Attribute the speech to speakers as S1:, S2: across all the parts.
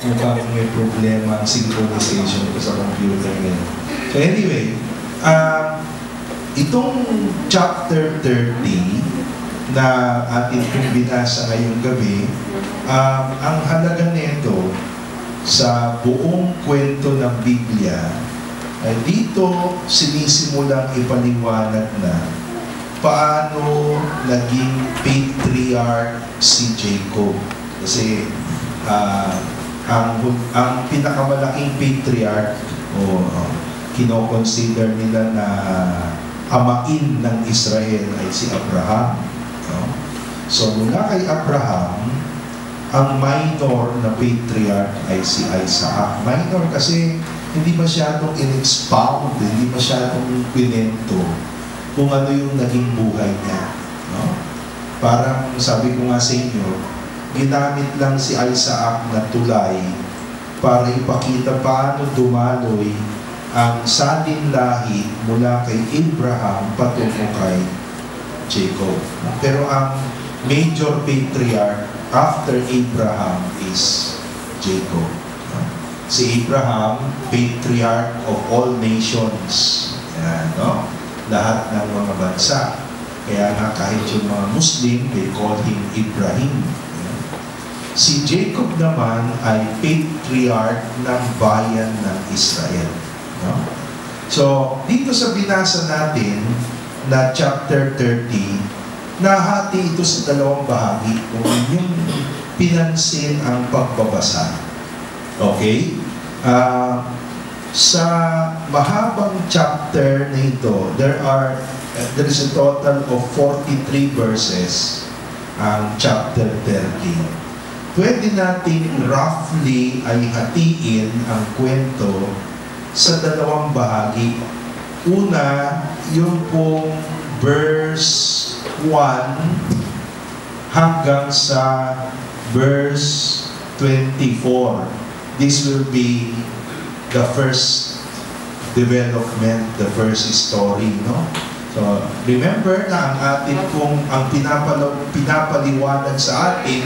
S1: mukhang may problema ang synchronization ko sa computer ngayon. So anyway, itong chapter 30 na atin kong binasa ngayong gabi, ang halaga nito sa buong kwento ng Biblia ay dito sinisimulang ipaliwanag na paano naging patriarch si Jacob. Kasi ang pinakamalaking patriarch kinoconsider nila na amain ng Israel ay si Abraham. So mula kay Abraham, ang minor na patriarch ay si Isaac. Minor kasi hindi masyadong in-expound, hindi masyadong pinento kung ano yung naging buhay niya. Parang sabi ko nga sa inyo, ginamit lang si Isaac na tulay para ipakita paano dumaloy ang salin lahi mula kay Abraham patungo kay Jacob. Pero ang major patriarch after Abraham is Jacob. Si Abraham, patriarch of all nations. Yan, no? Lahat ng mga bansa. Kaya nga kahit yung mga Muslim, they call him Ibrahim. Si Jacob naman ay patriarch ng bayan ng Israel. No? So, dito sa binasa natin na chapter 30, nahati ito sa dalawang bahagi kung yung pinansin ang pagbabasa. Okay? Sa mahabang chapter na ito, there is a total of 43 verses ang chapter 30. Pwede natin roughly ay hatiin ang kwento sa dalawang bahagi. Una, yung pong verse 1 hanggang sa verse 24. This will be the first development, the first story, no? So, remember na ang atin kung ang pinapaliwanag sa atin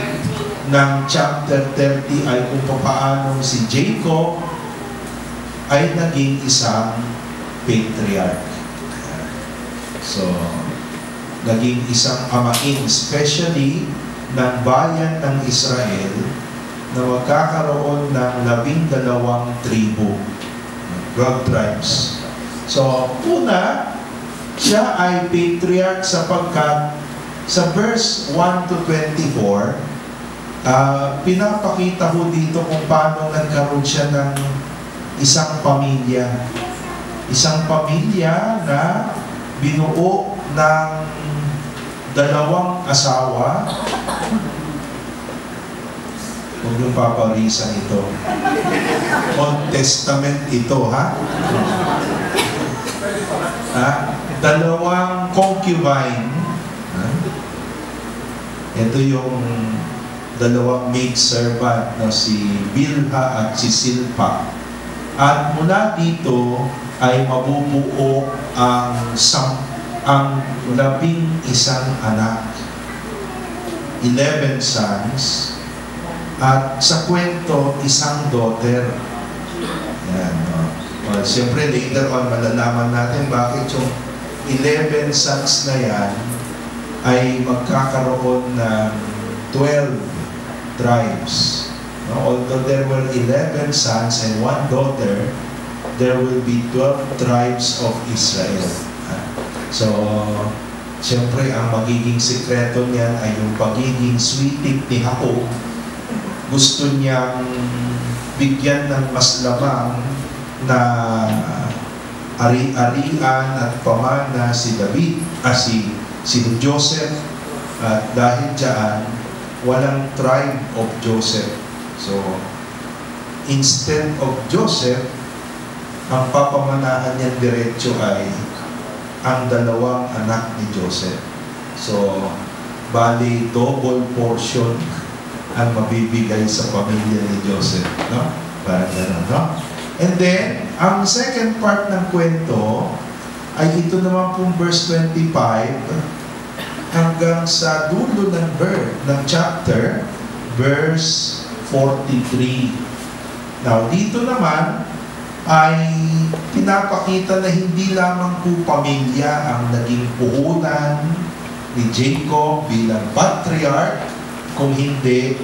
S1: ng chapter 30 ay kung paano si Jacob ay naging isang patriarch. So, naging isang amain, especially ng bayan ng Israel na magkakaroon ng 12 tribu, 12 tribes. So, una, siya ay patriarch sapagkat sa verse 1 to 24, pinapakita ho dito kung paano nagkaroon siya ng isang pamilya. Isang pamilya na binuo ng 2 asawa. Huwag yung paparisan ito. Old Testament ito, ha? 2 concubine. Ito yung 2 maidservant na si Bilha at si Silpa. At mula dito ay mabubuo ang 11 anak. 11 sons. At sa kwento, 1 daughter. Yan, no? Well, siyempre, later on, malalaman natin bakit yung 11 sons na yan ay magkakaroon ng 12 tribes. No? Although there were 11 sons and 1 daughter, there will be 12 tribes of Israel. So, siyempre, ang magiging sekreto niyan ay yung pagiging sweetie ni Jacob. Gusto niyang bigyan ng mas lamang na ari-arian at pamana si David, si Joseph, at dahil dyan, walang tribe of Joseph. So, instead of Joseph, ang papamanahan niya diretso ay ang 2 anak ni Joseph. So, bali, double portion ang mabibigay sa pamilya ni Joseph. No? Parang gano'n, no? And then, ang second part ng kwento ay ito naman pong verse 25 hanggang sa dulo ng chapter, verse 43. Now, dito naman ay pinapakita na hindi lamang po pamilya ang naging puhunan ni Jacob bilang patriarch, kung hindi,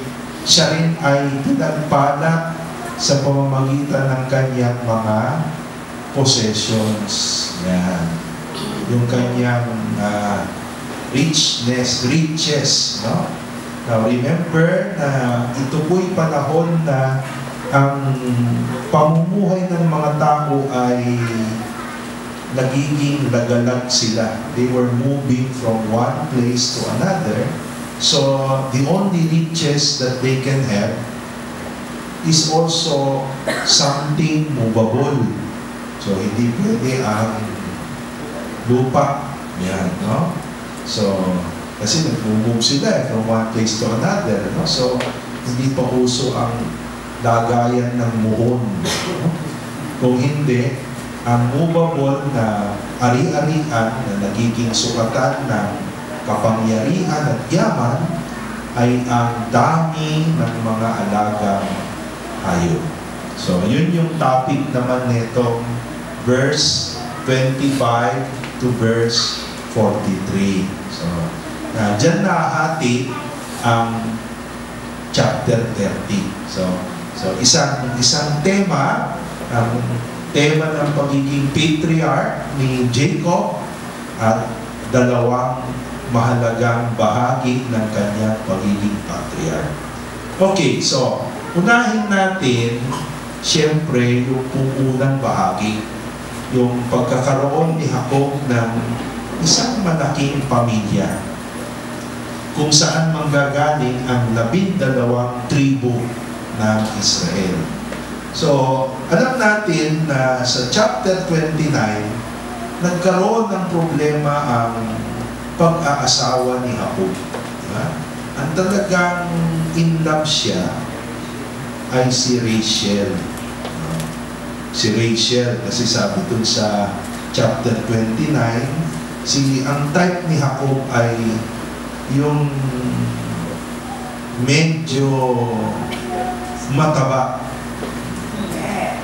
S1: siya rin ay pinagpala sa pamamagitan ng kanyang mga possessions. Yan. Yung kanyang riches, no? Now, remember na ito po'y panahon na ang pamumuhay ng mga tao ay nagiging lagalag sila. They were moving from one place to another. So, the only riches that they can have is also something movable. So, hindi pwede ang lupa. Yan, no? So, kasi nag-move sila from one place to another. No? So, hindi pa uso ang lagayan ng muhon. No? Kung hindi, ang movable na ari-arian na nagiging sukatan ng kapangyarihan at yaman ay ang dami ng mga alagang hayop. So, yun yung topic naman nitong verse 25 to verse 43. So, dyan nahati ang chapter 30. So isang tema, ang tema ng pagiging patriarch ni Jacob at dalawang mahalagang bahagi ng kanyang pagiging patriarch. Okay, so unahin natin siyempre yung unang bahagi, yung pagkakaroon ni Jacob ng isang malaking pamilya kung saan manggagaling ang 12 tribo ng Israel. So, alam natin na sa chapter 29, nagkaroon ng problema ang pag-aasawa ni Jacob. Diba? Ang talagang in love siya ay si Rachel. Si Rachel, kasi sabi dun sa chapter 29, ang type ni Jacob ay yung medyo mataba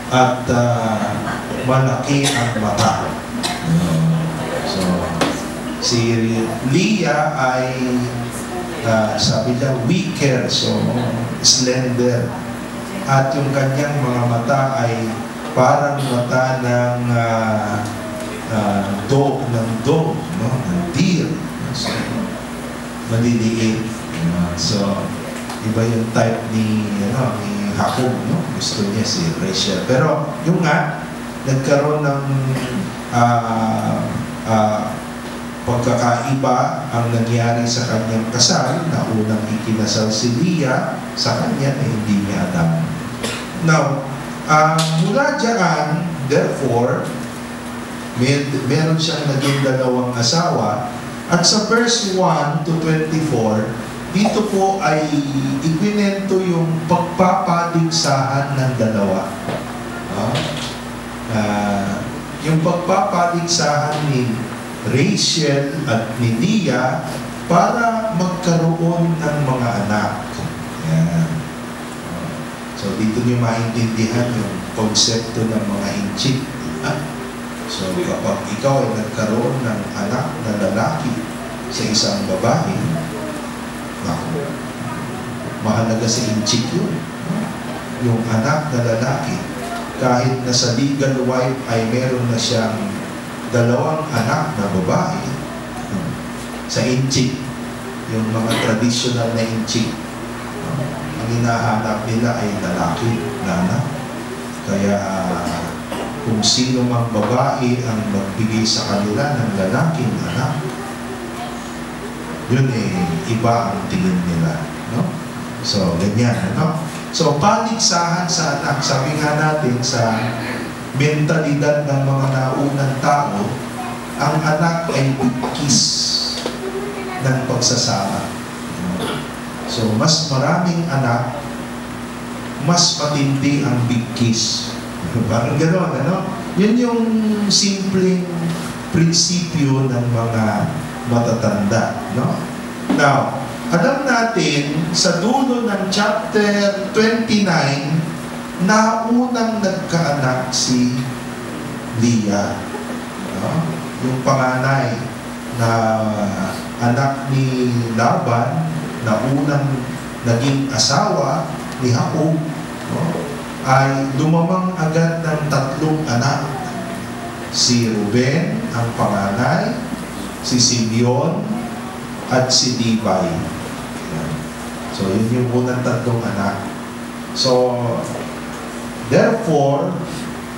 S1: at malaki ang mata. So, si Leah ay sabi niya weaker, so slender. At yung kanyang mga mata ay parang mata ng dog, no? Ng deer. So, maliliit. So, iba yung type ni Jacob, no? Gusto niya si Rachel. Pero yung nga, nagkaroon ng pagkakaiba ang nangyari sa kanyang kasal, na unang ikinasal si Leah sa kanya na hindi niya alam. Now, mula dyan, therefore, meron siyang naging dalawang asawa, at sa verse 1 to 24, dito po ay ikwinento yung pagpapaligsahan ng dalawa. Yung pagpapaligsahan ni Rachel at ni Leah para magkaroon ng mga anak. Yan. So, dito niyo maintindihan yung konsepto ng mga inchik. So, kapag ikaw ay nagkaroon ng anak na lalaki sa isang babae, mahalaga sa inchik yun. Yung anak na lalaki, kahit na sa legal wife ay meron na siyang dalawang anak na babae, sa inchik, yung mga traditional na inchik, ang hinahanap nila ay lalaki na anak. Kaya kung sino mang babae ang magbigay sa kanila ng lalaking anak, yun iba ang tingin nila, no? So, ganyan, no? So, paligsahan sa anak, sabi nga natin sa mentalidad ng mga naunang tao, ang anak ay bigkis ng pagsasama. So, mas maraming anak, mas matindi ang bigkis. Parang gano'n, ano? Yun yung simpleng prinsipyo ng mga matatanda, no? Now, alam natin, sa dulo ng chapter 29, naunang nagkaanak si Leah. Yung panganay na anak ni Laban, na unang naging asawa ni Jacob, ay lumamang agad ng 3 anak. Si Ruben, ang panganay, si Simeon, at si Levi. So, yun yung unang 3 anak. So, therefore,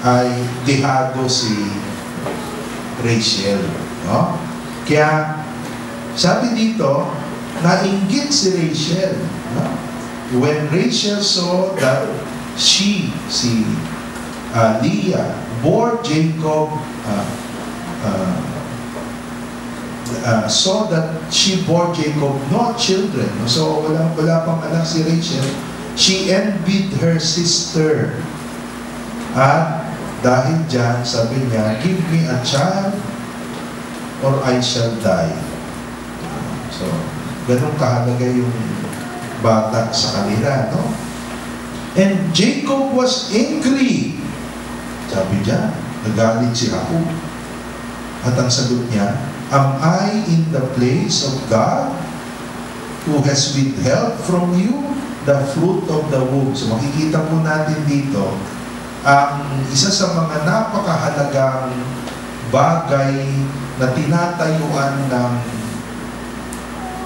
S1: ay dehado si Rachel. No? Kaya, sabi dito, nainggit si Rachel. No? When Rachel saw that si Leah, bore Jacob, saw that she bore Jacob no children. So, wala pang anak si Rachel. She envied her sister. At dahil dyan, sabi niya, give me a child or I shall die. So, ganun kahalaga yung bata sa kanila, no? And Jacob was angry. Sabi niya, nagalit si Jacob. At ang sagot niya, am I in the place of God who has withheld from you the fruit of the womb? So makikita po natin dito ang isa sa mga napakahalagang bagay na tinatayuan ng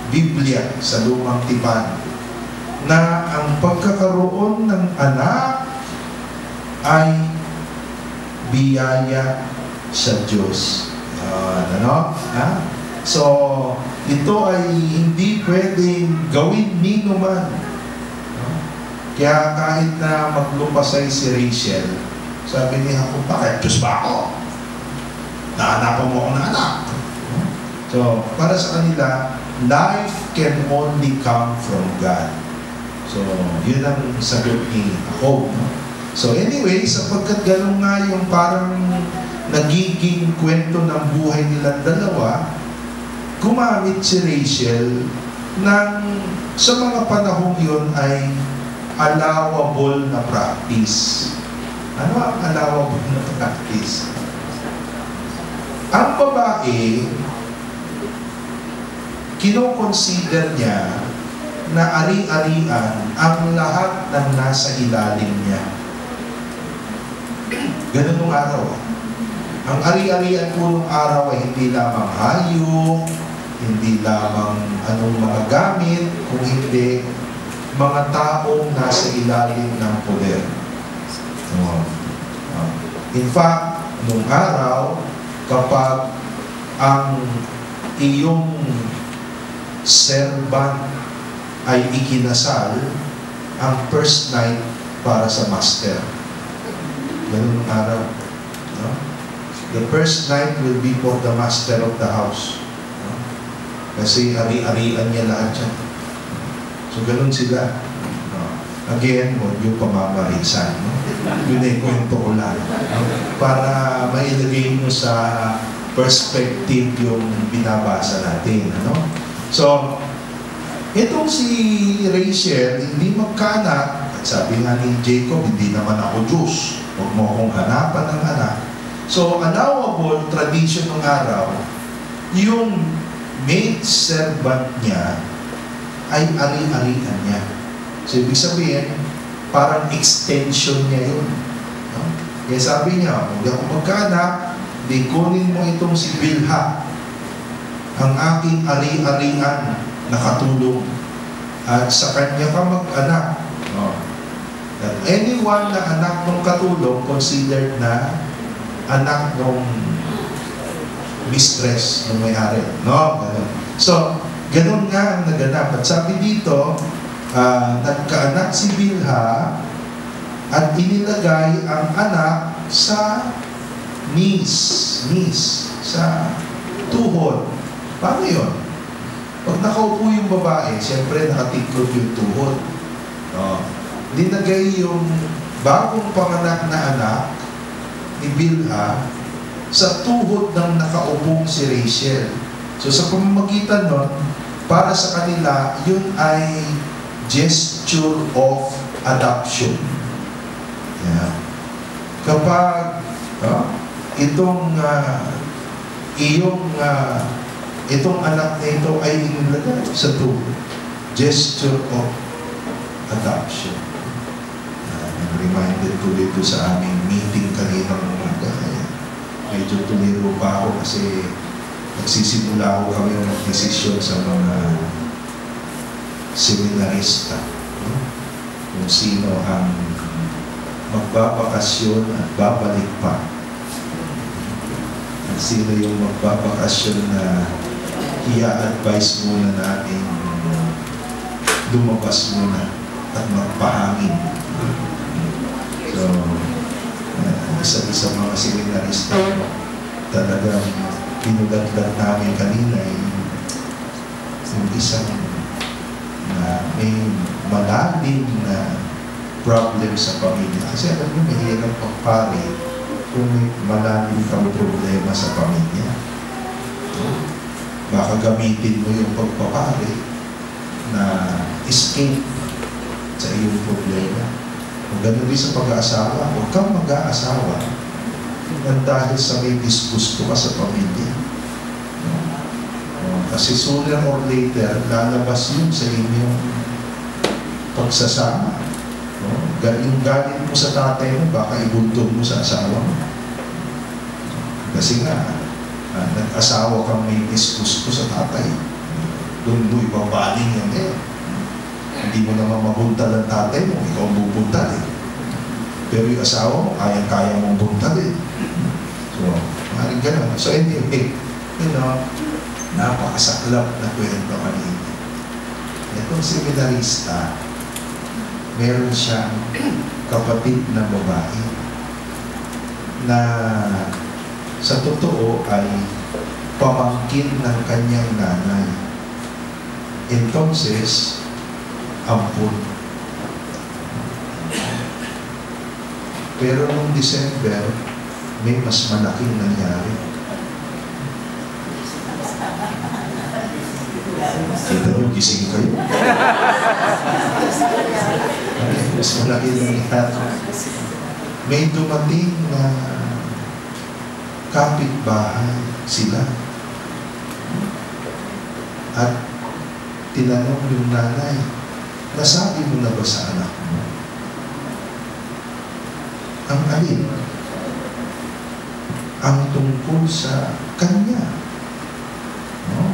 S1: Biblia sa Lumang Tipan, na ang pagkakaroon ng anak ay biyaya sa Diyos. So, ito ay hindi pwedeng gawin nino man. Kaya kahit na maglupasay si Rachel, sabi niya, bakit? Diyos ba ako? Naanapan mo ako ng anak. So, para sa kanila, life can only come from God. So, yun ang sagot ni Jacob. So, anyway, sapagkat ganun nga yung parang nagiging kwento ng buhay nilang dalawa, gumamit si Rachel ng sa mga panahong yun ay allowable na practice. Ano ang allowable na practice? Ang babae, kinoconsider niya na ari-arian ang lahat ng nasa ilalim niya. Ganun nung araw. Ang ari-arian po nung araw ay hindi lamang hayop, hindi lamang anong mga gamit, kung hindi mga taong nasa ilalim ng poder. In fact, nung araw, kapag ang iyong servant ay ikinasal, ang first night para sa master. Ganun ang araw. No? The first night will be for the master of the house. No? Kasi ari-arian niya lahat yan. So, ganun sila. No? Again, huwag yung pamamarisan. No? Yun ay kwento ko lang. No? Para mailagay mo sa perspective yung binabasa natin. Ano? So, itong si Rachel, hindi magkaanak. At sabi nga ni Jacob, hindi naman ako Diyos. Huwag mo akong hanapan ng anak. So, allowable tradition ng araw, yung maid servant niya ay ari-arian niya. So, ibig sabihin, parang extension niya yun. No? Kaya sabi niya, hindi ako magkaanak, di kunin mo itong si Bilha, ang aking ari-arian na katulong, at sa kanya ka mag-anak. No? That anyone na anak ng katulong considered na anak ng mistress ng may-ari. No? Ganun. So, ganun nga ang naganap. At sabi dito, nagkaanak si Bilha at inilagay ang anak sa knees, sa tuhod. Paano yun? Pag nakaupo yung babae, siyempre nakatiklop yung tuhod. Linagay yung bagong panganak na anak ni Bilha sa tuhod ng nakaupong si Rachel. So sa pamamagitan nun, para sa kanila, yun ay gesture of adoption. Kapag itong anak na ito ay inilagay sa tubo, gesture of adoption. Reminded ko dito sa aming meeting kanina umaga. Medyo tuliro pa ako kasi nagsisimula ako kami ng desisyon sa mga seminarista. Kung sino ang magbabakasyon at babalik pa. At sino yung magbabakasyon na i-advise muna natin lumabas muna at magpahangin. So, isa sa mga seminarista talagang pinulat-lat namin kanina yung isang na may malalim na problem sa pamilya. Kasi alam mo, mahirap pagpare kung may malalim kang problema sa pamilya. Baka gamitin mo yung pagpapare na escape sa iyong problema. Kung gano'n din sa pag-aasawa, huwag kang mag-aasawa dahil sa may disgusto ka sa pamilya. Kasi sooner or later, lalabas yun sa inyong pagsasama. Yung galit mo sa tatay mo, baka ibuntog mo sa asawa mo. Kasi nga, nag-asawa kang may disgusto sa tatay. Doon mo ibabaling yan eh. Hindi mo naman mabuntal ang tatay mo, ikaw bubuntal eh. Pero yung asawa mo, kaya mong buntal eh. So, maaaring gano'n. So anyway, napakasaklap na kwento kanina. Itong seminarista, meron siyang kapatid na babae na sa totoo ay pamangkin ng kanyang nanay. Entonces, ampun. Pero noong December, may mas malaking nangyari. Kita nyo, gising kayo. Mas malaking nangyari. May dumating na kapitbahay sila. At tinanong yung nanay, nasabi mo na ba sa anak mo? Ang alin? Ang tungkol sa kanya. No?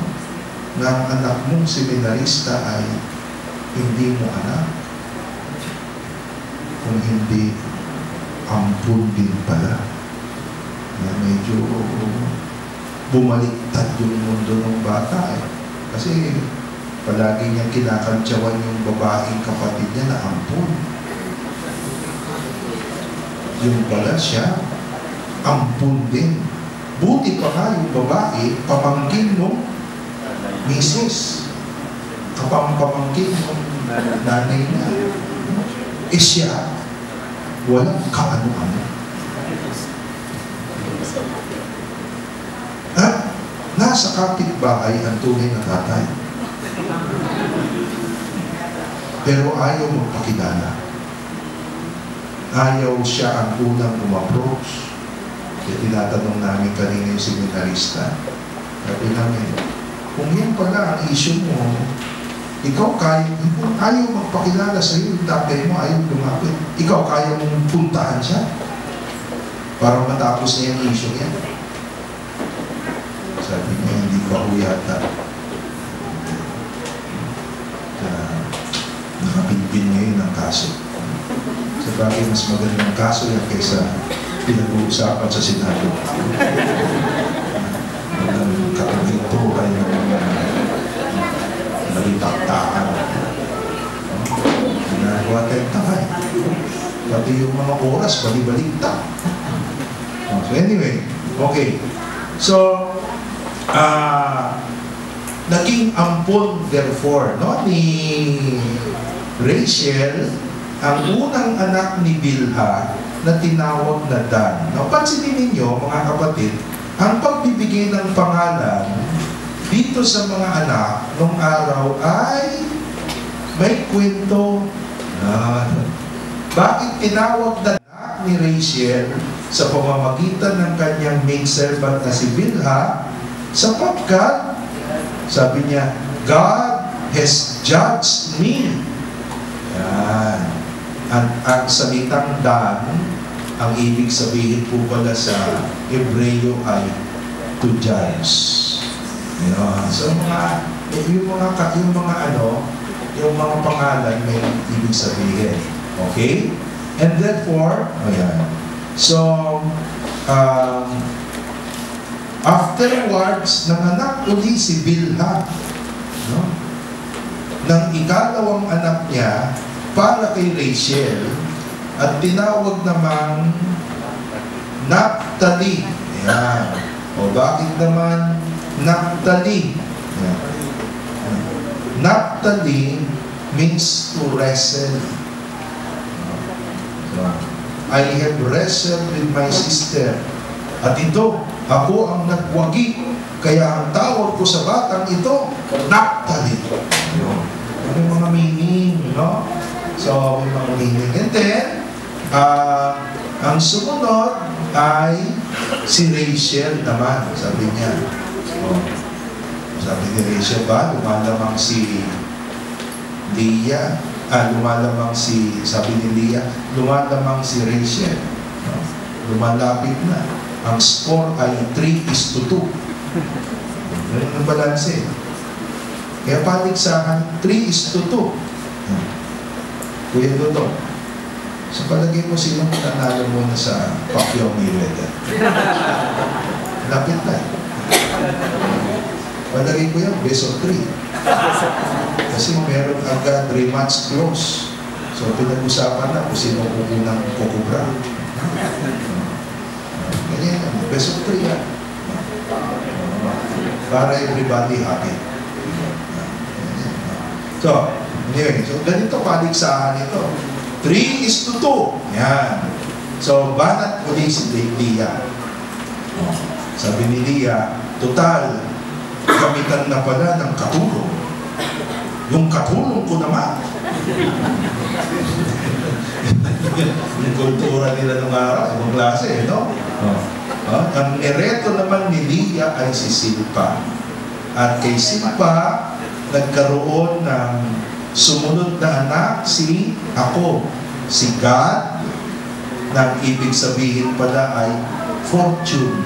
S1: Na ang anak mong seminarista ay hindi mo anak. Kung hindi, ampun din pala. Na medyo bumaliktad yung mundo ng bata eh. Kasi palagi niyang kinakantsawan yung babaeng kapatid niya na ampun. Yung pala siya, ampun din. Buti pa nga yung babae, pamangkin mo, misis. Pamangkin mo, nanay niya. Eh siya, walang kaano-ano. At nasa kapitbahay ang tunay na tatay. Pero ayaw magpakilala. Ayaw siya ang unang umapproach. Kaya tinatanong namin kanina yung seminarista. Sabi namin, kung yan pala ang issue mo, ikaw ayaw magpakilala sa iyo, yung tatay mo ayaw lumapit. Ikaw kaya mong puntahan siya para matapos niya yung issue niya. Sabi niya, hindi pa ho yata. Nakapinpin ngayon ang kaso. Sa bagay, mas magandang kaso yan kaysa pinag-uusapan sa Senado. Walang kakabinturan ng mga nalitaktaan. Ginagawa tayong takay. Pati yung mga oras, bali-baligta. So anyway, okay. So, naging ampon therefore, no, ni Rachel, ang unang anak ni Bilha na tinawag na Dan. Now, pansinin ninyo, mga kapatid, ang pagbibigay ng pangalan dito sa mga anak nung araw ay may kwento. Bakit tinawag na anak ni Rachel sa pamamagitan ng kanyang maidservant na si Bilha, sapagkat, sabi niya, God has judged me. Yan. Ang salitang Dan, ang ibig sabihin po pala sa Hebreo ay to judge. You know? So yung mga pangalan may ibig sabihin. Okay? And therefore, ayan. So, afterwards, nanganak uli si Bilha, no? Ng ikalawang anak niya para kay Rachel, at tinawag namang Naphtali. Ayan. O bakit naman Naphtali? Ayan. Naphtali means to wrestle. I have wrestled with my sister. At ito, ako ang nagwagi. Kaya ang tawag ko sa batang ito, Naphtali. May mga meaning, no? So, may mga meaning. And then, ang sumunod ay si Rachel naman, sabi niya. Sabi ni Rachel ba, lumalamang si Leah, sabi ni Leah, lumalamang si Rachel. Lumalapit na. Ang score ay 3:2. Ganun ang balanse. Kaya paligsahan, 3:2. Kuya Dodong, sa palagay mo sinong nanalo muna sa Pacquiao Mayweather? Lapit na. Palagay ko yan, best of 3. Kasi meron agad rematch clause. So pinag-usapan na kung sino unang kukubra. Ganyan, best of 3 yan. Para everybody happy. So, anyway, so ganito paligsahan ito. 3:2. Yan. So, banat uli si Leah. Sabi ni Leah, total, gamitan na pala ng katulong. Yung katulong ko naman. Yung kultura nila nung araw, yung klase, no? Ang ereto naman ni Leah ay si Silpa. At kay Silpa, nagkaroon ng sumunod na anak si Gad, na ibig sabihin pala ay fortune.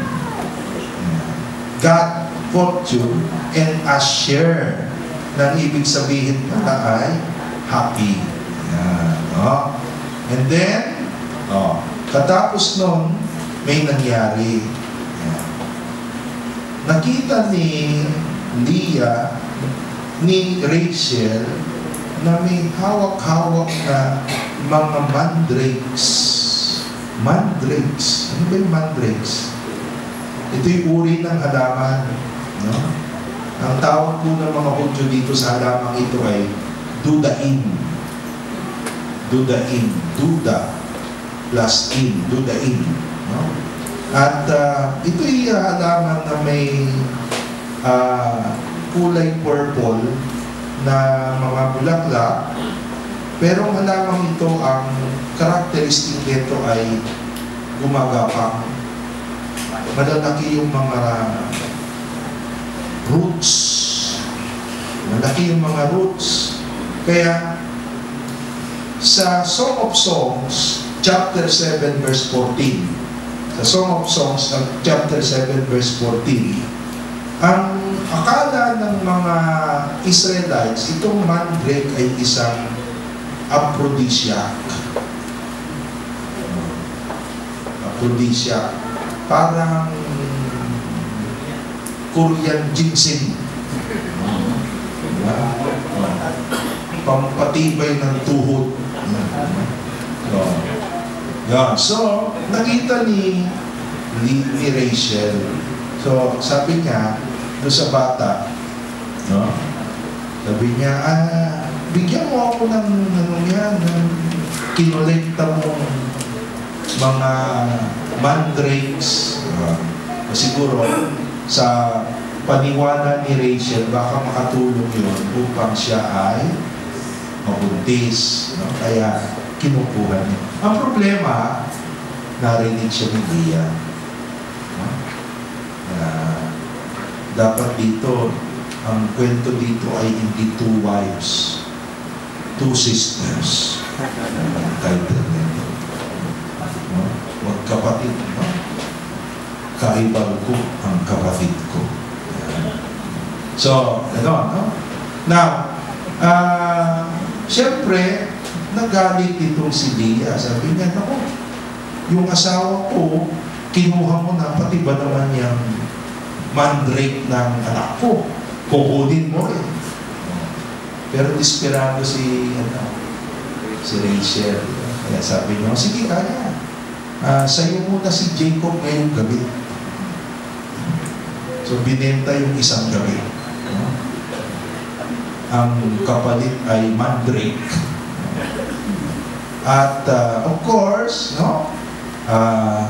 S1: Gad, fortune, and Asher, na ibig sabihin pala ay happy. Yan, no? And then, katapos nun, may nangyari. Yan. Nakita ni Leah, ni Rachel, na may hawak-hawak na mga mandrakes. Mandrakes. Ano ba yung mandrakes? Ito yung uri ng halaman. No? Ang tawag po ng mga Hudyo dito sa halamang ito ay dudain. Dudain. Duda plus in. Dudain. No? At ito'y halaman na may kulay purple na mga bulaklak, pero ang halamang ito, ang karakteristik nito ay gumagapang. Malalaki yung mga roots. Malaki yung mga roots. Kaya sa Song of Songs, chapter 7, verse 14, sa Song of Songs, chapter 7, verse 14, ang akala ng mga Israelites, itong mandrake ay isang aphrodisiac. Aphrodisiac. Parang Korean ginseng. Pampatibay ng tuhod. So, nakita ni Rachel. So, sabi niya, doon sa bata, no? Sabi niya, bigyan mo ako ng kinolekta mong mga mandrakes. Siguro, sa paniwala ni Rachel, baka makatulong yun upang siya ay mabuntis. No? Kaya, kinukuha niya. Ang problema, narinig siya ni Leah. Dapat dito, ang kwento dito ay hindi two wives, two sisters. Ang title nito. Magkapatid. Kaibal ko ang kapatid ko. So, no? Now, siyempre, nagalit itong si Leah. Sabi niya, naku, yung asawa ko, kinuha mo na, pati ba naman yung mandrake ng anak ko? Kukunin mo eh. Pero desperado si Rachel. Kaya sabi niya, sige, kaya. Sa'yo muna si Jacob ngayong gabi. So, binenta yung isang gabi. Ang kapalit ay mandrake. At, of course,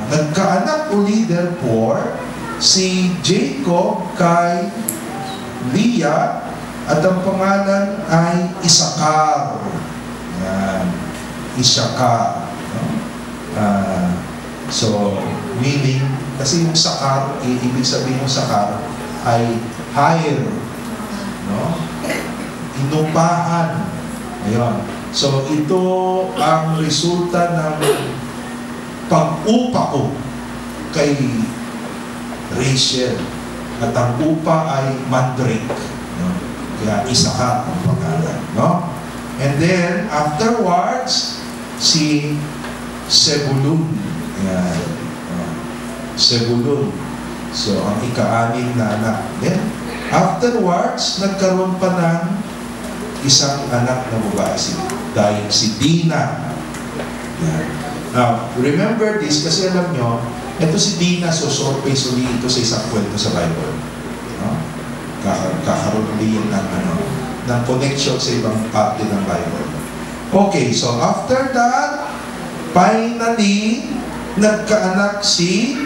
S1: nagkaanak uli therefore si Jacob kay Leah at ang pangalan ay Isakar. Yan. Isakar. So, meaning, kasi yung Sakar, ibig sabihin yung Sakar ay hire. Inupahan. Ayun. So, ito ang resulta ng pag-upa ko kay Rachel. At ang upa ay mandrake. Kaya Isakar ang pangalan. And then, afterwards, si Zebulun. Yan. Zebulun. So, ang ika-anim na anak. Then, afterwards, nagkaroon pa ng isang anak na babae, si Dina. Yan. Now, remember this, kasi alam nyo, ito si Dina, so surface uli ito sa isang kwento sa Bible. Kakaroon uli yun ng connection sa ibang parte ng Bible. Okay, so after that, finally, nagkaanak si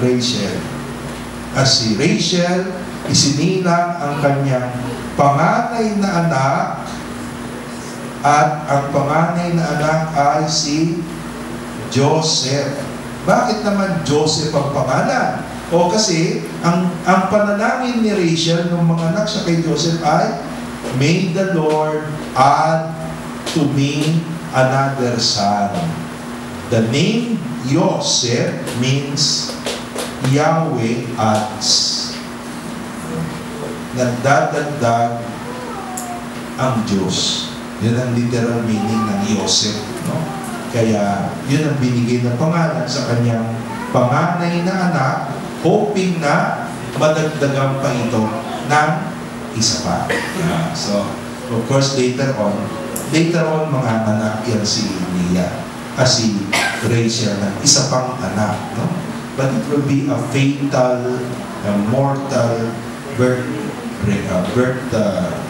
S1: Rachel. As si Rachel, isinilang ang kanyang panganay na anak, at ang panganay na anak ay si Joseph. Bakit naman Joseph ang pangalan? O kasi, ang panalangin ni Rachel nung mga anak siya kay Joseph ay, "May the Lord add to me another son." The name Joseph means Yahweh adds. Nagdadagdag ang Diyos. Yan ang literal meaning ng Joseph. Kaya, yun ang binigay na pangalan sa kanyang panganay na anak, hoping na madagdagan pa ito ng isa pa. So, of course, later on, mga anak yan si Leah, si Rachel, na isa pang anak. But it will be a fatal, mortal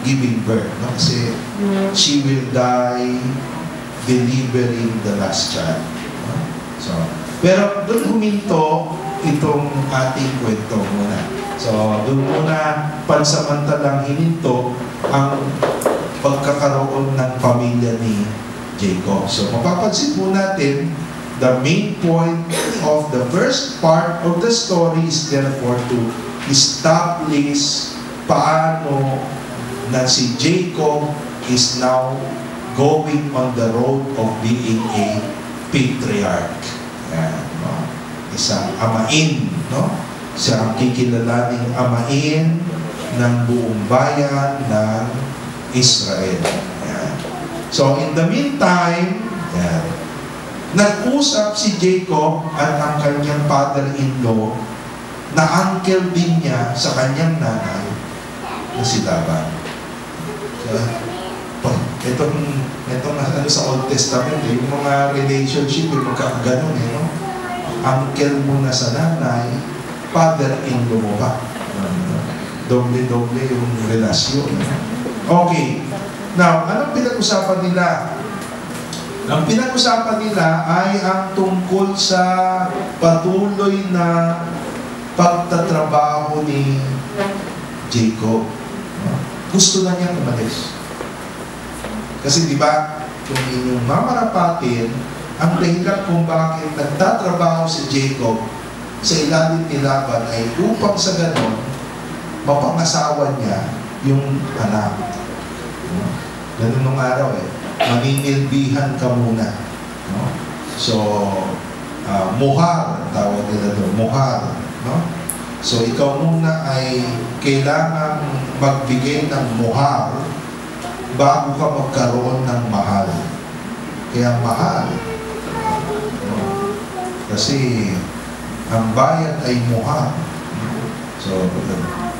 S1: giving birth. Kasi she will die delivering the last child. So, pero doon huminto itong ating kwento muna. So, doon muna pansamantalang hininto ang pagkakaroon ng pamilya ni Jacob. So, mapapansin po natin, the main point of the first part of the story is therefore to establish paano na si Jacob is now going on the road of being a patriarch. Isang amain, siya ang kikilalaning amain ng buong bayan ng Israel. So, in the meantime, nag-usap si Jacob at ang kanyang father-in-law na uncle din niya sa kanyang nanay na si Laban. Itong sa Old Testament, yung mga relationship, yung magkakaganon, uncle mo na sa nanay, father-in-law mo pa. Doble-doble yung relasyon. Okay. Now, anong pinag-usapan nila? Ang pinag-usapan nila ay ang tungkol sa patuloy na pagtatrabaho ni Jacob. Gusto na niyang umalis. Kasi di ba, kung inyong mamarapatin ang dahilan kung bakit nagtatrabaho si Jacob sa ilalim ni Laban ay upang sa ganon, mapangasawa niya yung anak. Ganun nung araw maninilbihan ka muna. No? So, muhar, tawag nila doon, muhar. No? So, ikaw muna ay kailangan magbigay ng muhar bago ka magkaroon ng mahal. Kaya mahal. No? Kasi, ang bayad ay muhar. So,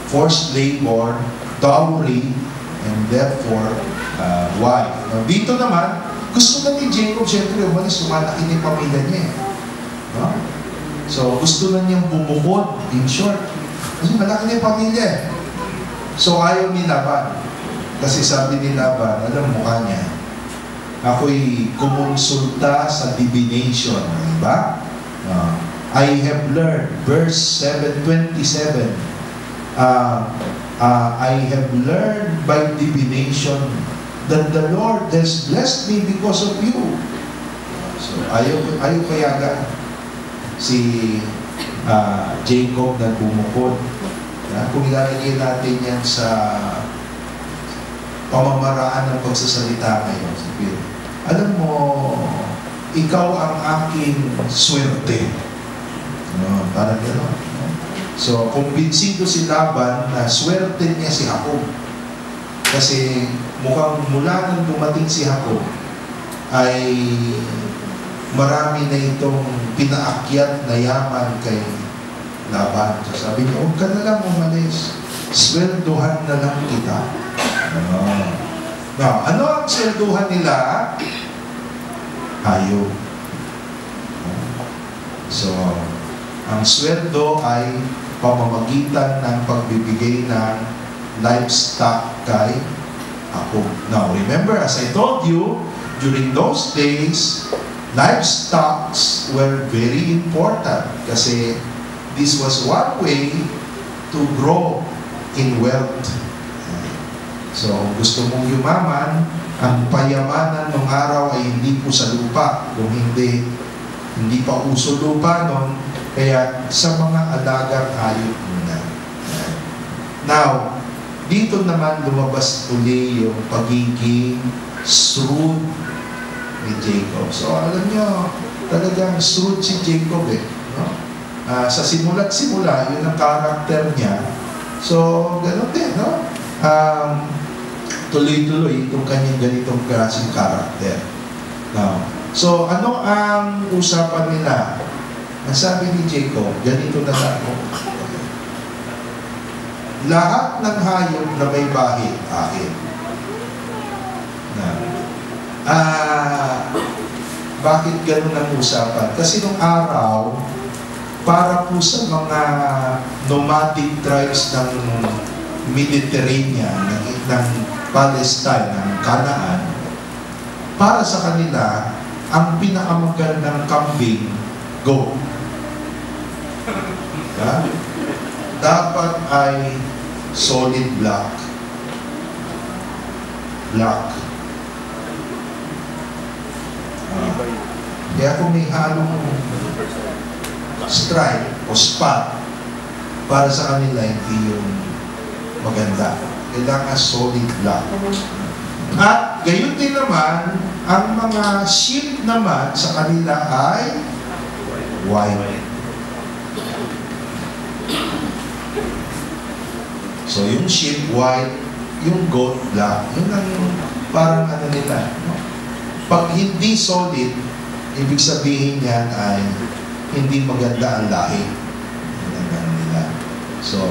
S1: forced labor, dowry, and therefore, wife. Dito naman, gusto na ni Jacob, siyempre, umalis, lumalaki na yung pamilya niya. No? So, gusto na niyang bumukod, in short. Kasi malaki na yung pamilya. So, ayaw ni Laban. Kasi sabi ni Laban, alam mukha niya, ako'y kumonsulta sa divination. Diba? I have learned, verse 7:27, I have learned by divination that the Lord has blessed me because of you. So, ayaw payagan si Jacob na bumukod. Kung ilalagay natin yan sa pamamaraan ng pagsasalita ngayon, alam mo, ikaw ang aking swerte. Parang gano'n. So, kumbinsido si Laban na swerte niya si Jacob. Kasi mukhang mula nang dumating si Jacob ay marami na itong pinaakyat na yaman kay Laban. So, sabi niya, huwag ka na lang umalis. Sweldohan na lang kita. Now, ano ang sweldohan nila? Hayop. So, ang sweldo ay pamamagitan ng pagbibigay ng livestock kay Jacob. Now, remember, as I told you, during those days, livestock were very important kasi this was one way to grow in wealth. So, gusto mong yumaman, ang payamanan ng araw ay hindi po sa lupa. Kung hindi pa uso lupa noon, kaya sa mga alagang hayop muna. Now, dito naman lumabas uli yung pagiging shrewd ni Jacob. So, alam nyo, talagang shrewd si Jacob no? Sa simula't simula, yun ang karakter niya. So, gano'n din, no? Tuloy-tuloy itong kanyang ganitong klaseng karakter. Now, so, ano ang usapan nila? Ang sabi ni Jacob, ganito na lang ako. Lahat ng hayop na may bahid, akin. Bakit ganun ang usapan? Kasi nung araw, para po sa mga nomadic tribes ng Mediterranean, ng Palestine, ng Canaan, para sa kanila, ang pinakamagandang kambing, goat. Dapat ay solid black. Kaya kung may halong stripe o spot, para sa kanila hindi yung maganda. Kailangan solid black. At gayon din naman, ang mga sheep naman sa kanila ay white. So, yung sheep white, yung goat black, yun ang parang ano nila. No? Pag hindi solid, ibig sabihin yan ay hindi maganda ang lahi. Yun ang nila. So,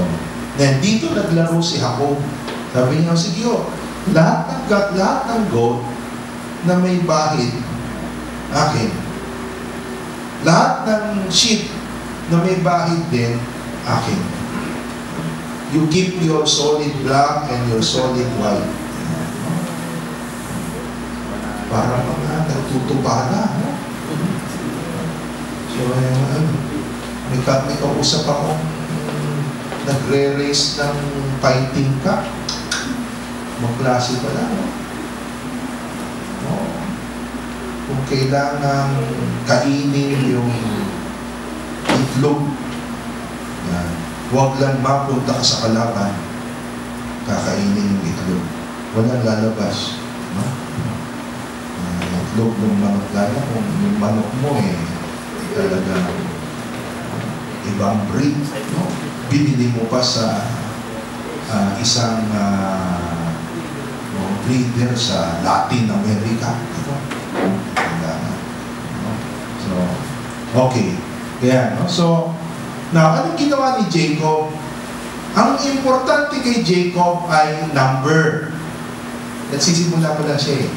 S1: then dito naglaro si Jacob. Sabi niya, sige lahat ng goat na may bahid, akin. Lahat ng sheep na may bahid din, akin. You keep your solid black and your solid white. Para mga nagtutubala. No? So, may kausap ako nagre-race ng fighting ka. Magklase pala, no? Kung kailangan kainin yung itlog. Yan. Huwag lang mapunta ka sa kalaban, kakainin yung itlog. Walang lalabas. No? Itlog ng manok lalo, kung yung manok mo talaga ibang breed. No? Binili mo pa sa isang breeder sa Latin America. So, okay. Kaya, no? So, anong ginawa ni Jacob? Ang importante kay Jacob ay number. Nagsisimula pa lang siya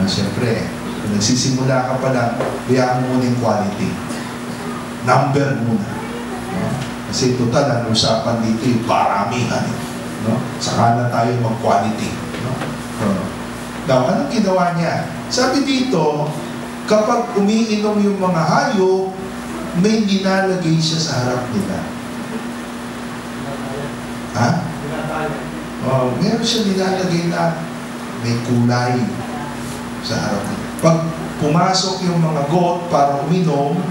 S1: Siyempre, kung nagsisimula ka pa lang, biyaan mo muna yung quality. Number muna. No? Kasi total, ang usapan dito yung paramihan. No? Saka na tayo mag-quality. No? Now, anong ginawa niya? Sabi dito, kapag umiinom yung mga hayop, may nilalagay siya sa harap nila. Ha? Meron siya nilalagay na may kulay sa harap nila. Pag pumasok yung mga goat para uminom,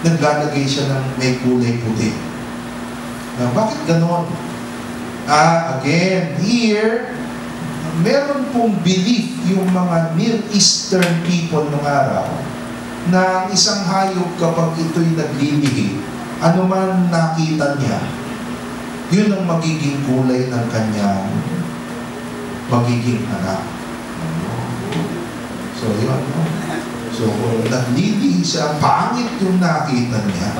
S1: naglalagay siya ng may kulay puti. Now, bakit ganon? Again, here, meron pong belief yung mga Near Eastern people ng araw na ang isang hayop kapag ito'y naglilihi, ano man nakita niya, yun ang magiging kulay ng kanyang magiging anak. So, yun. So, kung naglilihi siya, pangit yung nakita niya,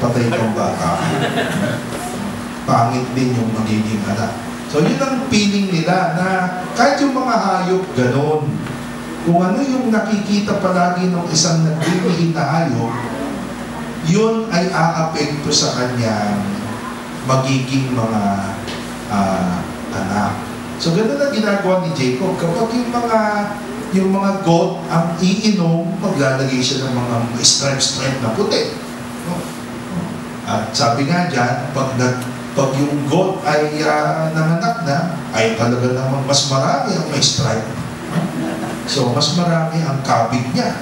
S1: patay kang bata. Pangit din yung magiging anak. So, yun ang feeling nila na kahit yung mga hayop, ganon. Kung ano yung nakikita palagi ng isang naglilihi na hayop, yun ay aapekto sa kanyang magiging mga anak. So, gano'n ang ginagawa ni Jacob. Kapag yung mga goat ang iinom, maglalagay siya ng mga stripe na puti. No? At sabi nga dyan, pag yung goat ay nanganak na, ay talaga namang mas marami ang may stripe. So, mas marami ang kabig niya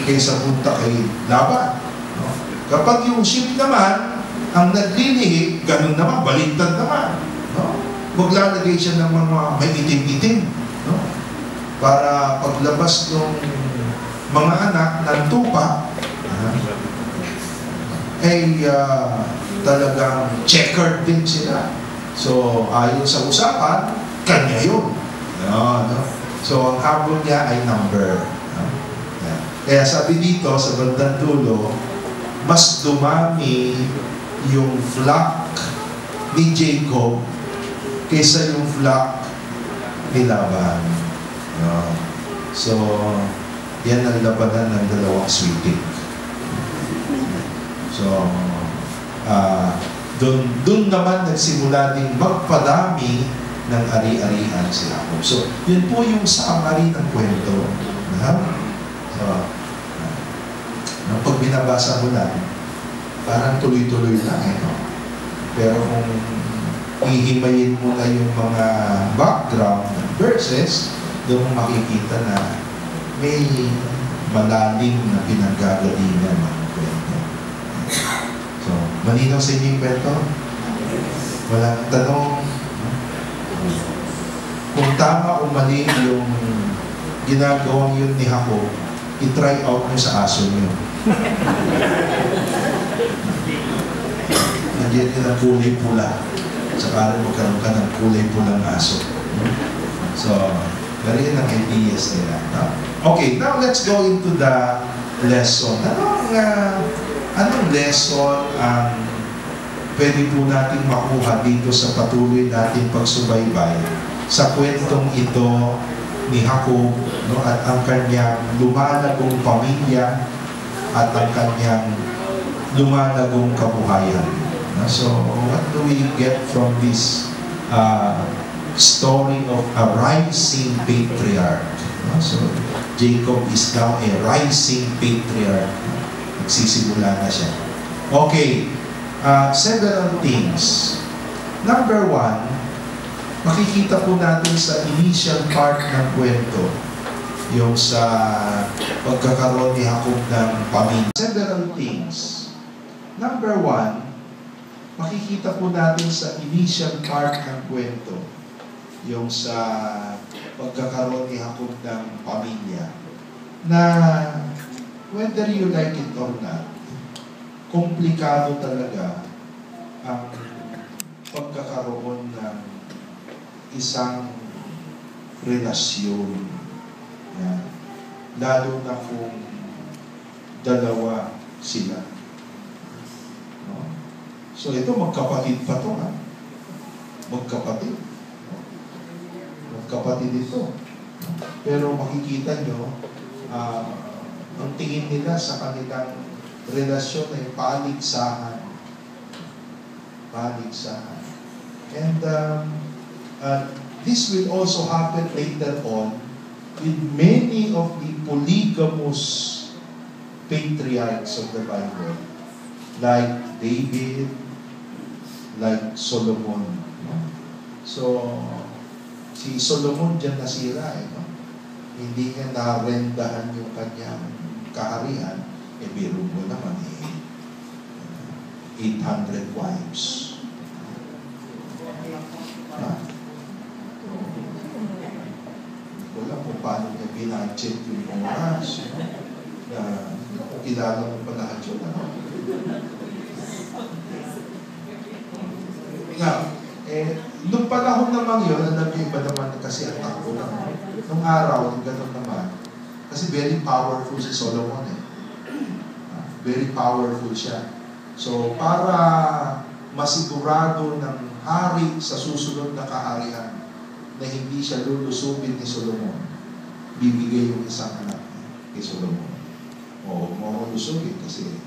S1: kaysa punta kay Laban. No? Kapag yung sheep naman, ang naglilihi, ganun naman, baliktad naman. No? Maglalagay siya ng mga may itim-itim. No? Para paglabas ng mga anak ng tupa, talagang checkered din sila. So, ayon sa usapan, kanya yun. No? So, ang habol niya ay number. Kaya sabi dito, sa bandang dulo, mas dumami yung flock ni Jacob kaysa yung flock ni Laban. So, yan ang labanan ng dalawang sweeting. So, dun naman nagsimula din magpadami ng ari-arian si Jacob. So, yun po yung summary ng kwento. So, pag binabasa mo lang, parang tuloy-tuloy lang. Pero kung ihimayin mo na yung mga background ng verses, doon mo makikita na may malalim na pinanggagalingan ng kwento. So, malinaw sa inyo yung kwento? Walang tanong. Kung tama o mali yung ginagawang yun ni Jacob, i-try out nyo sa aso nyo. Nagyan nyo ng kulay pula. Saka rin magkaroon ka ng kulay pulang aso. So, gano'n ang ideas nila. Okay, now let's go into the lesson. Anong lesson ang pwede po natin makuha dito sa patuloy nating pagsubaybay sa kwentong ito ni Jacob, no, at ang kanyang lumalagong pamilya at ang kanyang lumalagong kabuhayan. So, what do we get from this story of a rising patriarch? So, Jacob is now a rising patriarch. Nagsisimula na siya. Okay, several things. Number one, makikita po natin sa initial part ng kwento yung sa pagkakaroon ni Jacob ng pamilya. Several things. Number one, makikita po natin sa initial part ng kwento, yung sa pagkakaroon ni Jacob ng pamilya, na whether you like it or not, komplikado talaga ang pagkakaroon ng isang relasyon. Yan. Lalo na kung dalawa sila. No? So ito, magkapatid pa to, ha? Magkapatid. Magkapatid ito. Pero makikita nyo, ang tingin nila sa kanilang relasyon ay paligsahan. Paligsahan. And this will also happen later on with many of the polygamous patriarchs of the Bible, like David, like Solomon. So, si Solomon dyan nasira, no? Hindi niya narendahan yung kanyang kaharian, biro mo naman 800 wives. Wala kung paano niya binadget yung oras, na kilala mo pa lahat yun, ano? Nga, nung panahon naman yun, alam niyo, iba naman kasi ang takbo naman. Nung araw, gano'n naman. Kasi very powerful si Solomon, very powerful siya. So, para masigurado ng hari sa susunod na kaharian na hindi siya lulusubin ni Solomon, bibigay yung isang anak kay Solomon. O, malulusubin kasi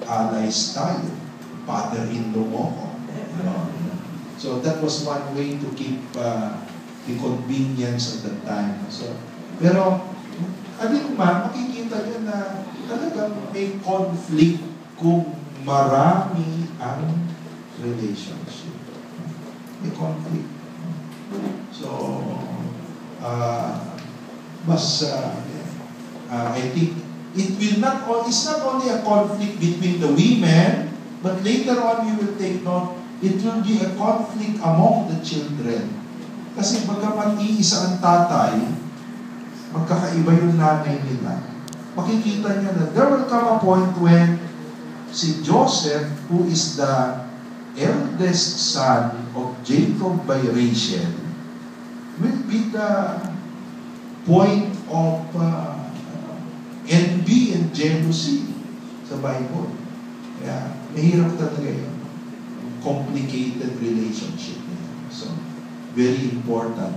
S1: allies tayo, father-in-law mo ko. So, that was one way to keep the convenience of the time. So, pero, alin man, makikita niyo na talagang may conflict kung marami ang relationship. May conflict. So, I think it's not only a conflict between the women, but later on you will take note, it will be a conflict among the children. Kasi bagaman iisa ang tatay, magkakaiba yung nanay nila. Makikita niyo na there will come a point when si Joseph, who is the eldest son of Jacob by Rachel, will be the point of envy and jealousy sa Bible. Kaya, mahirap talaga yun. Complicated relationship. So, very important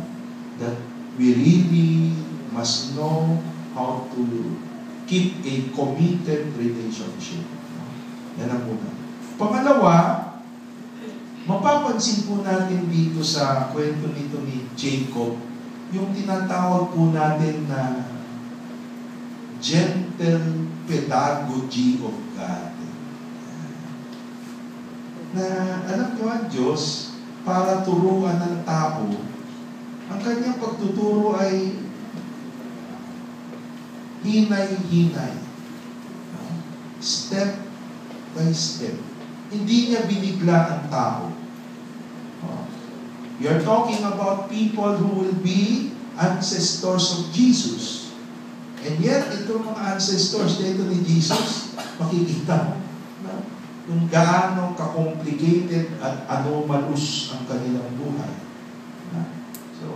S1: that we really must know how to keep a committed relationship. Yan ang una. Pangalawa, mapapansin po natin dito sa kwento nito ni Jacob, yung tinatawag po natin na gentle pedagogy of God. Na alam nyo ang Diyos, para turuan ng tao, ang kanyang pagtuturo ay hinay-hinay. Step by step. Hindi niya binigla ang tao. You're talking about people who will be ancestors of Jesus. And yet, itong mga ancestors dito ni Jesus, makikita mo na kung gaano ka-complicated at anomalous ang kanilang buhay. So,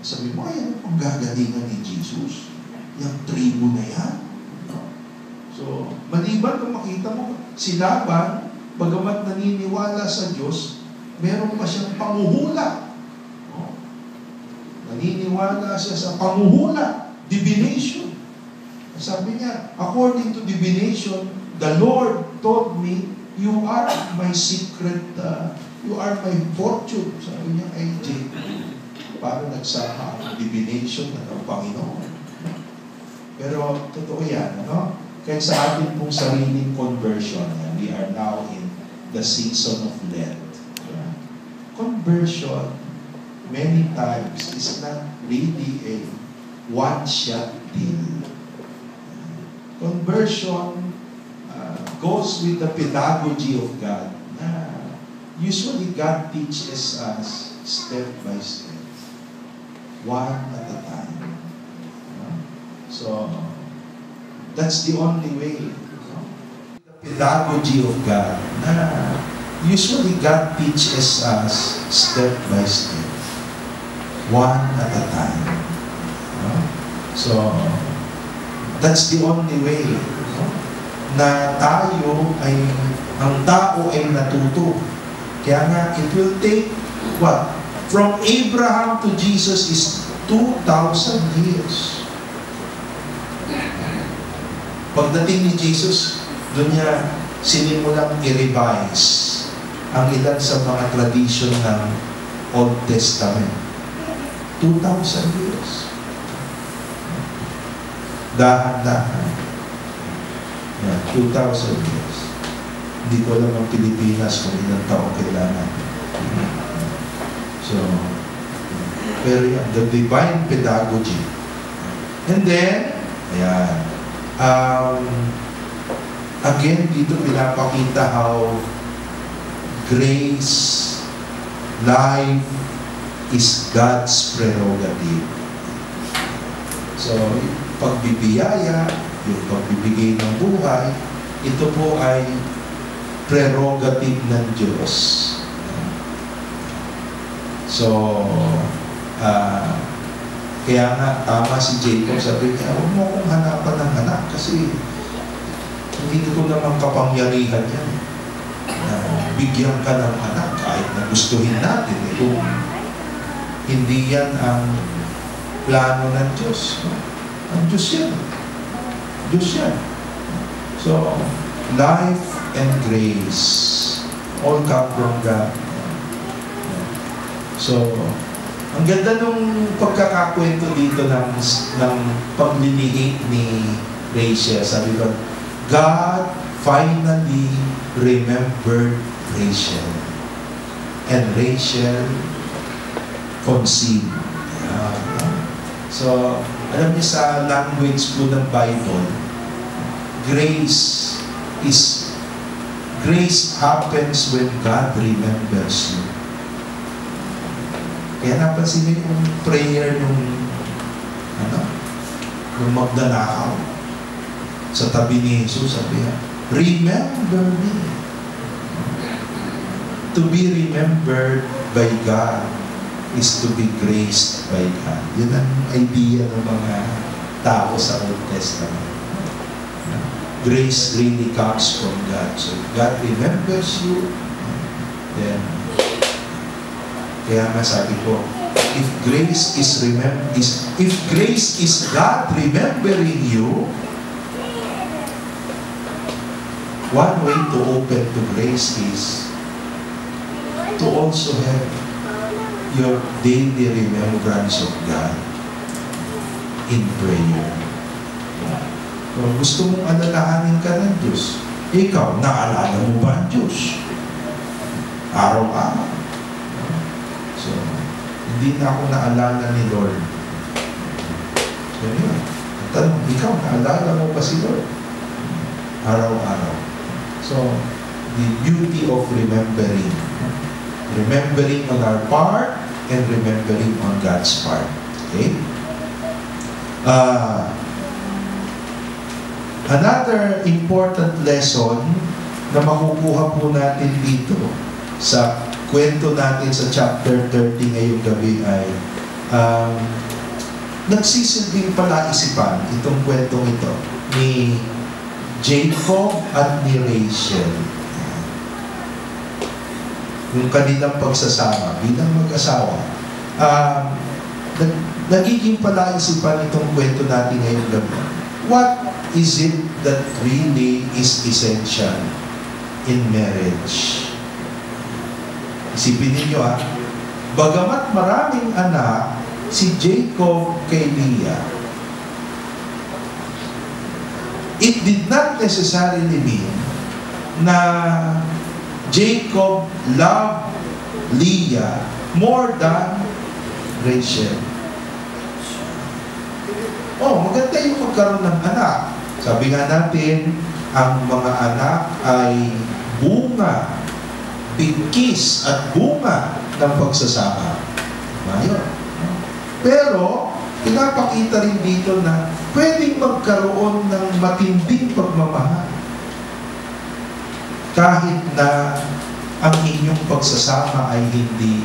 S1: sabi mo, ay, ano pang gagalingan ni Jesus? Yung tribu na yan? So, maliban kung makita mo, si Laban, bagamat naniniwala sa Diyos, meron pa siyang panguhula. Naniniwala siya sa panguhula, divination. Sabi niya, according to divination, the Lord told me, you are my secret, you are my fortune. Sabi niya kay Jacob, paano nagsama ang divination ng Panginoon? Pero totoo yan, ano? Kaya sa atin pong sariling conversion, we are now in the season of Lent. Conversion, many times, is not really a one-shot deal. Conversion goes with the pedagogy of God. Usually God teaches us step by step, one at a time. So, that's the only way. The pedagogy of God. Usually God teaches us step by step, one at a time. So, that's the only way na tayo ay, ang tao ay natuto. Kaya nga, it will take, what? From Abraham to Jesus is 2,000 years. Pagdating ni Jesus, doon niya sinimulang i-revise ang ilan sa mga tradition ng Old Testament. 2,000 years. Dahan-dahan. 2,000 years. Hindi ko alam ang Pilipinas kung ilang taong kailangan. So, pero yan, the divine pedagogy. And then, ayan, again, dito pinapakita how grace, life, is God's prerogative. So, pagbibiyaya, yung pagbibigay ng buhay, ito po ay prerogative ng Diyos. So, kaya nga, tama si Jacob, sabi niya, huwag mo akong hanapan ng anak kasi hindi ko naman kapangyarihan yan. Bigyan ka ng anak kahit na gustuhin natin. Kung hindi yan ang plano ng Diyos. Ang Diyos yan. Diyos yan. So, life and grace all come from God. So, ang ganda nung pagkakakwento dito ng paglilihi ni Rachel. Sabi ko, God finally remembered Rachel. And Rachel conceived. So, alam niyo sa language po ng Bible, grace happens when God remembers you. Kaya napansin niyo yung prayer nung magdanakaw sa tabi ni Jesus, sabi niya, remember me. To be remembered by God is to be graced by God. Yun ang idea ng mga tao sa Old Testament. Grace really comes from God. So God remembers you, then kaya nga sabi ko, if grace is God remembering you, one way to open to grace is to also have your daily remembrance of God in prayer. Kung gusto mong alalahanin ka ng Diyos, ikaw, naalala mo ba ang Diyos? Araw-araw. So, hindi na ako naalala ni Lord. So, yun. Tanong, ikaw, naalala mo pa si Lord? Araw-araw. So, the beauty of remembering. Remembering on our part and remembering on God's part. Okay? Another important lesson na makukuha po natin dito sa kwento natin sa chapter 30 ngayong gabi ay nagsisilbing palaisipan itong kwentong ito ni Jacob at ni Rachel. Yung kanilang pagsasama bilang mag-asawa. Nagiging palaisipan itong kwento natin ngayong gabi. What is it that really is essential in marriage? Isipin ninyo bagamat maraming anak si Jacob kay Leah, it did not necessarily mean na Jacob loved Leah more than Rachel. maganda yung magkaroon ng anak. Sabi nga natin, ang mga anak ay bunga, bigkis at bunga ng pagsasama. Ayun. Pero, pinapakita rin dito na pwedeng magkaroon ng matinding pagmamahal kahit na ang inyong pagsasama ay hindi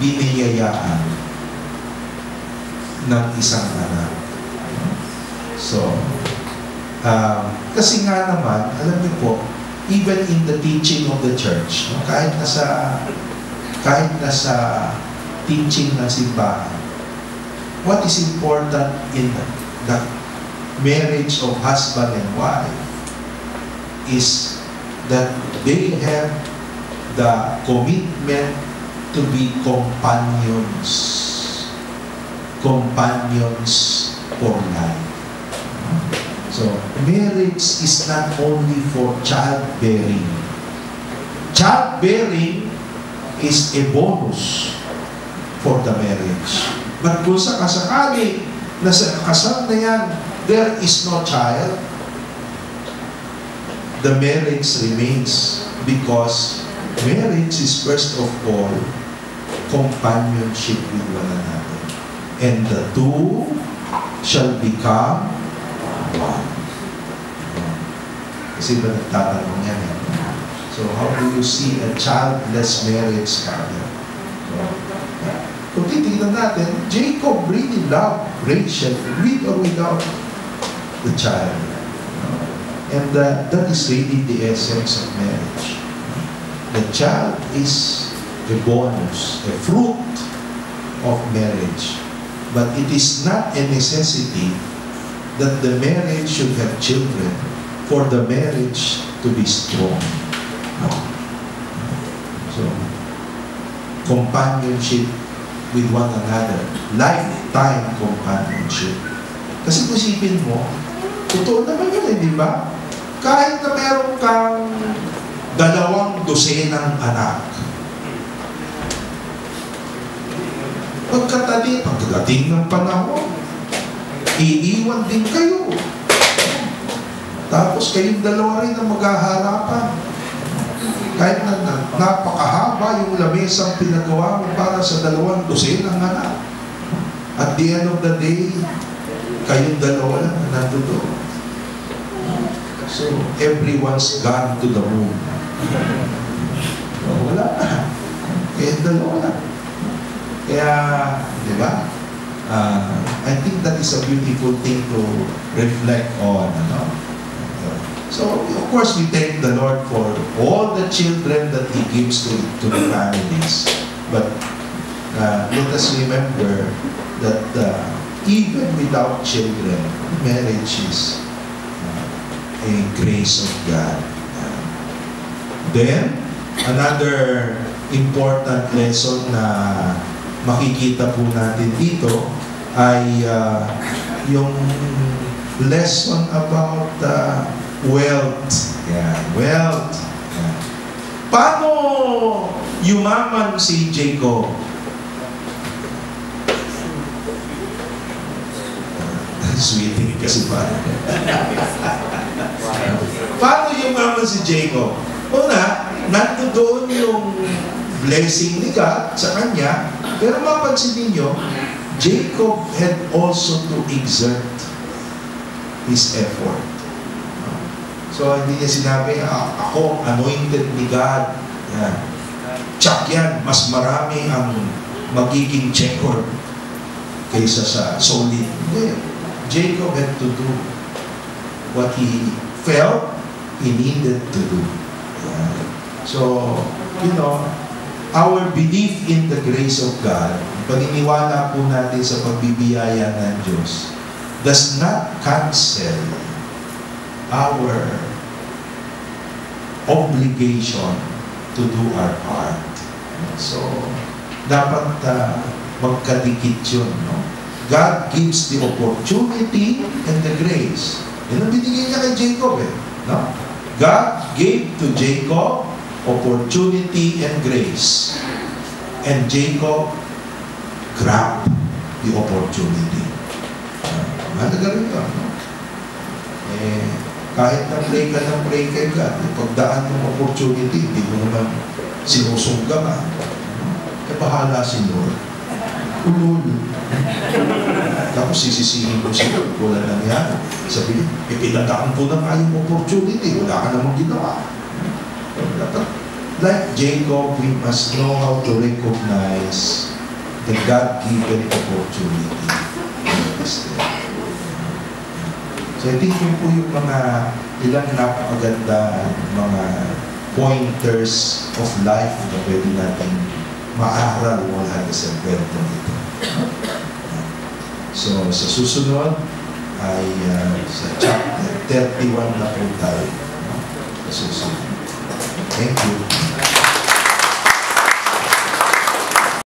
S1: biniyayaan ng isang anak. So, kasi nga naman, alam niyo po, even in the teaching of the church, kahit na sa teaching ng simbahan, what is important in the marriage of husband and wife is that they have the commitment to be companions for life. So, marriage is not only for childbearing. Childbearing is a bonus for the marriage. But kung sakasakali na sa kasal na yan, there is no child, the marriage remains, because marriage is first of all companionship with one another. And the two shall become one. Kasi ba nagtatanong yan? So how do you see a childless marriage, Father? Kung titignan natin, Jacob really loved Rachel with or without the child. And that is really the essence of marriage. The child is a bonus, a fruit of marriage. But it is not a necessity that the marriage should have children for the marriage to be strong. No. So, companionship with one another, lifetime companionship. Kasi kung isipin mo, totoo naman yun, di ba? Kahit na meron kang 2 dosenang anak, pagdating ng panahon, iiwan din kayo. Tapos kayong 2 rin ang maghaharapan. Kahit na napakahaba yung lamesang pinagawa mo para sa 2 dosenang anak. At the end of the day, kayong 2 lang na nandoon. So, everyone's gone to the moon. So, wala na. Kaya 2 lang. Kaya, di ba? I think that is a beautiful thing to reflect on. So, of course, we thank the Lord for all the children that He gives to the families. But let us remember that even without children, marriage is a grace of God. Then, another important lesson na makikita po natin dito ay yung lesson about wealth. Wealth. Paano yumaman si Jacob? Sweetie kasi pa. Paano yumaman si Jacob? Una, nandoon yung blessing ni God sa kanya, pero mapansin ninyo, Jacob had also to exert his effort. So, hindi niya sinabi, ako, anointed ni God. Yan. Tsak yan, mas marami ang magiging checker kaysa sa solid. Hindi. Jacob had to do what he felt he needed to do. Yan. So, our belief in the grace of God, paniniwala po natin sa pagbibiyaya ng Diyos, does not cancel our obligation to do our part. So, dapat magkadikit yun. No? God gives the opportunity and the grace. Yan ang binigay niya kay Jacob. No? God gave to Jacob opportunity and grace. And Jacob grabbed the opportunity. Mahalaga rin yun, no? Kahit na-pray ka kay God, pagdaan ng opportunity, hindi mo naman sinusungga ka. Bahala si Lord. Ulol. Tapos sisisihin mo si Lord, wala nangyari. Sabihin, ipinadaan ko na nga yung opportunity, wala ka namang ginawa. Dapat, like Jacob, we must know how to recognize the God-given opportunity. So I think yun po yung mga ilang napakaganda mga pointers of life na pwede natin maaral mula sa kwento nito. So sa susunod ay sa chapter 31 na po tayo. Sa susunod. Thank you.